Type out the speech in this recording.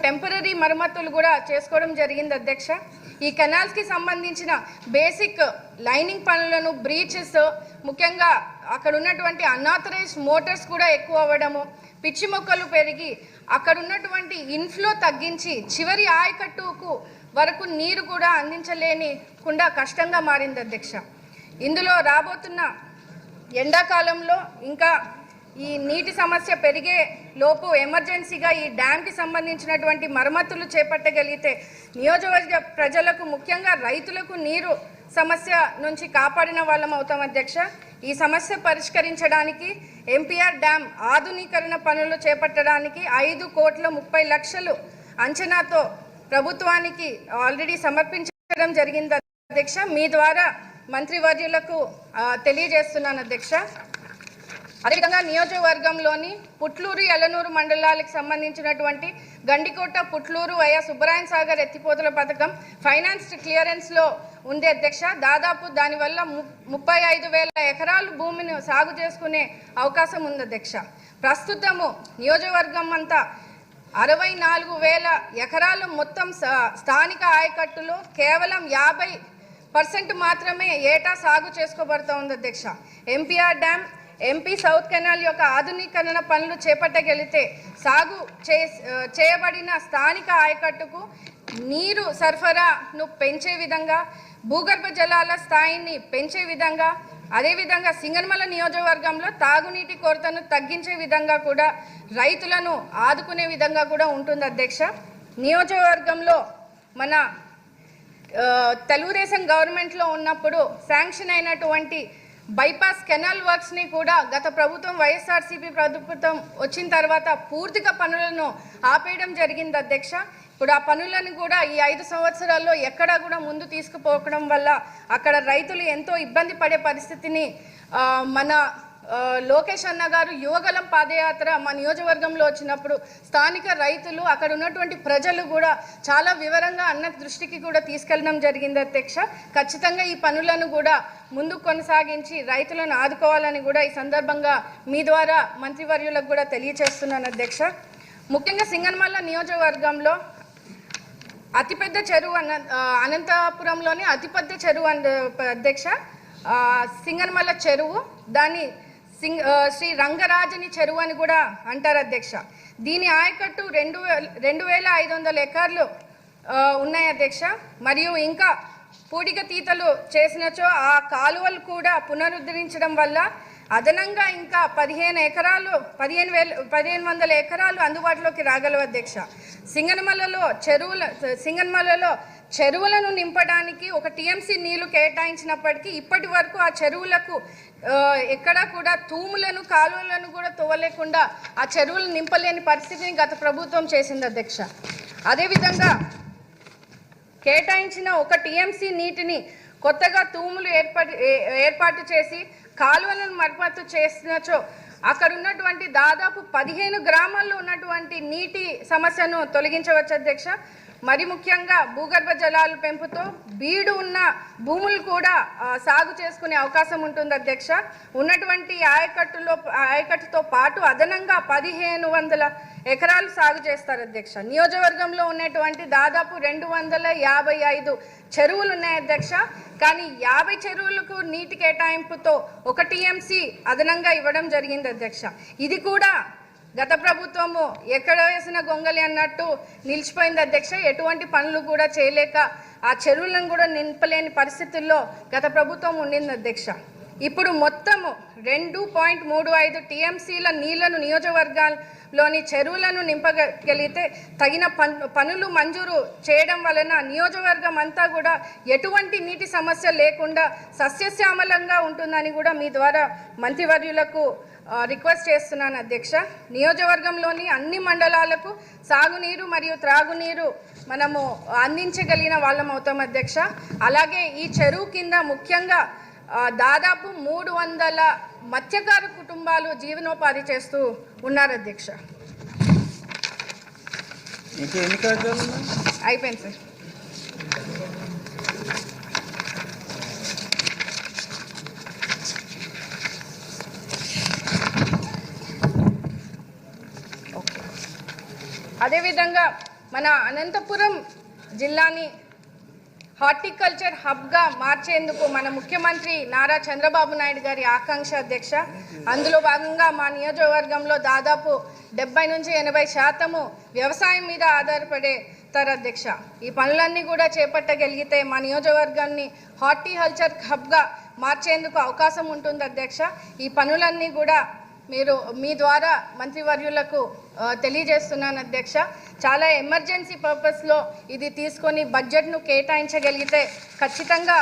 Temporary మరమ్మతులు కూడా చేసుకోవడం జరిగింది అధ్యక్ష. ఈ కెనాల్స్కి సంబంధించిన బేసిక్ లైనింగ్ పనులను, బ్రీచెస్, ముఖ్యంగా అక్కడ ఉన్నటువంటి అన్ఆథరైజ్డ్ మోటార్స్ కూడా ఎక్కువ అవ్వడము, పిచ్చి మొక్కలు పెరిగి అక్కడ ఉన్నటువంటి ఇన్ఫ్లో తగ్గించి చివరి ఆయకట్టుకు వరకు నీరు కూడా అందించలేనికుండా కష్టంగా మారింది అధ్యక్ష. ఇందులో రాబోతున్న ఎండాకాలంలో ఇంకా ఈ నీటి సమస్య పెరిగే లోపు ఎమర్జెన్సీగా ఈ డ్యామ్కి సంబంధించినటువంటి మరమ్మతులు చేపట్టగలిగితే నియోజకవర్గ ప్రజలకు, ముఖ్యంగా రైతులకు నీరు సమస్య నుంచి కాపాడిన వాళ్ళం అవుతాం అధ్యక్ష. ఈ సమస్య పరిష్కరించడానికి ఎంపీఆర్ డ్యామ్ ఆధునీకరణ పనులు చేపట్టడానికి 5,30,00,000 అంచనాతో ప్రభుత్వానికి ఆల్రెడీ సమర్పించడం జరిగింది అధ్యక్ష. మీ ద్వారా మంత్రివర్యులకు తెలియజేస్తున్నాను అధ్యక్ష. అదేవిధంగా నియోజకవర్గంలోని పుట్లూరు, యలనూరు మండలాలకు సంబంధించినటువంటి గండికోట, పుట్లూరు వయా సుబ్బరాయన్ సాగర్ ఎత్తిపోతల పథకం ఫైనాన్స్ క్లియరెన్స్లో ఉంది అధ్యక్ష. దాదాపు దానివల్ల 35,000 ఎకరాలు భూమిని సాగు చేసుకునే అవకాశం ఉంది అధ్యక్ష. ప్రస్తుతము నియోజకవర్గం అంతా 64,000 ఎకరాలు మొత్తం స్థానిక ఆయకట్టులో కేవలం 50% మాత్రమే ఏటా సాగు చేసుకోబడుతూ ఉంది అధ్యక్ష. MPR dam, MP south canal యొక్క ఆధునీకరణ పనులు చేపట్టగలిగితే సాగు చేయబడిన స్థానిక ఆయకట్టుకు నీరు సరఫరాను పెంచే విధంగా, భూగర్భ జలాల స్థాయిని పెంచే విధంగా, అదేవిధంగా సింగనమల నియోజకవర్గంలో తాగునీటి కొరతను తగ్గించే విధంగా కూడా రైతులను ఆదుకునే విధంగా కూడా ఉంటుంది అధ్యక్ష. నియోజకవర్గంలో మన తెలుగుదేశం గవర్నమెంట్లో ఉన్నప్పుడు శాంక్షన్ అయినటువంటి బైపాస్ కెనాల్ వర్క్స్ని కూడా గత ప్రభుత్వం, వైఎస్ఆర్సీపీ ప్రభుత్వం వచ్చిన తర్వాత పూర్తిగా పనులను ఆపేయడం జరిగింది అధ్యక్ష. ఇప్పుడు ఆ పనులను కూడా ఈ 5 సంవత్సరాల్లో ఎక్కడా కూడా ముందు తీసుకుపోవడం వల్ల అక్కడ రైతులు ఎంతో ఇబ్బంది పడే పరిస్థితిని మన లోకేష్ అన్న గారు యువగలం పాదయాత్ర మా నియోజకవర్గంలో వచ్చినప్పుడు స్థానిక రైతులు, అక్కడ ఉన్నటువంటి ప్రజలు కూడా చాలా వివరంగా అన్న దృష్టికి కూడా తీసుకెళ్ళడం జరిగింది అధ్యక్ష. ఖచ్చితంగా ఈ పనులను కూడా ముందుకు కొనసాగించి రైతులను ఆదుకోవాలని కూడా ఈ సందర్భంగా మీ ద్వారా మంత్రివర్యులకు కూడా తెలియజేస్తున్నాను అధ్యక్ష. ముఖ్యంగా సింగనమల నియోజకవర్గంలో అతిపెద్ద చెరువు అనంతపురంలోని అతిపెద్ద చెరువు అధ్యక్ష సింగనమల చెరువు. దాన్ని శ్రీ రంగరాజని చెరువు అని కూడా అంటారు అధ్యక్ష. దీని ఆయకట్టు 2,500 ఎకర్లు ఉన్నాయి అధ్యక్ష. మరియు ఇంకా పూడిక తీతలు చేసినచో ఆ కాలువలు కూడా పునరుద్ధరించడం వల్ల అదనంగా ఇంకా 1,500 ఎకరాలు అందుబాటులోకి రాగలవు అధ్యక్ష. సింగనమలలో చెరువులను నింపడానికి 1 టీఎంసీ నీళ్లు కేటాయించినప్పటికీ ఇప్పటి వరకు ఆ చెరువులకు ఎక్కడా కూడా తూములను, కాలువలను కూడా తవ్వలేకుండా ఆ చెరువులు నింపలేని పరిస్థితిని గత ప్రభుత్వం చేసింది అధ్యక్ష. అదేవిధంగా కేటాయించిన 1 టీఎంసీ నీటిని కొత్తగా తూములు ఏర్పాటు చేసి కాలువలను మరమ్మతు చేసినచో అక్కడ ఉన్నటువంటి దాదాపు 15 గ్రామాల్లో ఉన్నటువంటి నీటి సమస్యను తొలగించవచ్చు అధ్యక్ష. మరి ముఖ్యంగా భూగర్భ జలాల పెంపుతో బీడు ఉన్న భూములు కూడా సాగు చేసుకునే అవకాశం ఉంటుంది అధ్యక్ష. ఉన్నటువంటి ఆయకట్టుతో పాటు అదనంగా 1,500 ఎకరాలు సాగు చేస్తారు అధ్యక్ష. నియోజకవర్గంలో ఉన్నటువంటి దాదాపు 255 చెరువులు ఉన్నాయి అధ్యక్ష. కానీ 50 చెరువులకు నీటి కేటాయింపుతో 1 టీఎంసీ అదనంగా ఇవ్వడం జరిగింది అధ్యక్ష. ఇది కూడా గత ప్రభుత్వము ఎక్కడ వేసిన గొంగలి అన్నట్టు నిలిచిపోయింది అధ్యక్ష. ఎటువంటి పనులు కూడా చేయలేక ఆ చెరువులను కూడా నింపలేని పరిస్థితుల్లో గత ప్రభుత్వం ఉండింది అధ్యక్ష. ఇప్పుడు మొత్తము 2.35 టీఎంసీల నీళ్లను నియోజకవర్గాల్లోని చెరువులను నింపగలిగితే తగిన పనులు మంజూరు చేయడం వలన నియోజకవర్గం అంతా కూడా ఎటువంటి నీటి సమస్య లేకుండా సస్యశ్యామలంగా ఉంటుందని కూడా మీ ద్వారా మంత్రివర్యులకు రిక్వెస్ట్ చేస్తున్నాను అధ్యక్ష. నియోజకవర్గంలోని అన్ని మండలాలకు సాగునీరు మరియు త్రాగునీరు మనము అందించగలిగిన వాళ్ళం అవుతాం అధ్యక్ష. అలాగే ఈ చెరువు కింద ముఖ్యంగా దాదాపు 300 మత్స్యకారు కుటుంబాలు జీవనోపాధి చేస్తూ ఉన్నారు అధ్యక్ష. అయిపోయింది సార్. అదేవిధంగా మన అనంతపురం జిల్లాని హార్టికల్చర్ హబ్గా మార్చేందుకు మన ముఖ్యమంత్రి నారా చంద్రబాబు నాయుడు గారి ఆకాంక్ష అధ్యక్ష. అందులో భాగంగా మా నియోజకవర్గంలో దాదాపు 70 నుంచి 80% వ్యవసాయం మీద ఆధారపడేతారు అధ్యక్ష. ఈ పనులన్నీ కూడా చేపట్టగలిగితే మా నియోజకవర్గాన్ని హార్టికల్చర్ హబ్గా మార్చేందుకు అవకాశం ఉంటుంది అధ్యక్ష. ఈ పనులన్నీ కూడా మీరు మీ ద్వారా మంత్రివర్యులకు తెలియజేస్తున్నాను అధ్యక్ష. చాలా ఎమర్జెన్సీ పర్పస్లో ఇది తీసుకొని బడ్జెట్ను కేటాయించగలిగితే ఖచ్చితంగా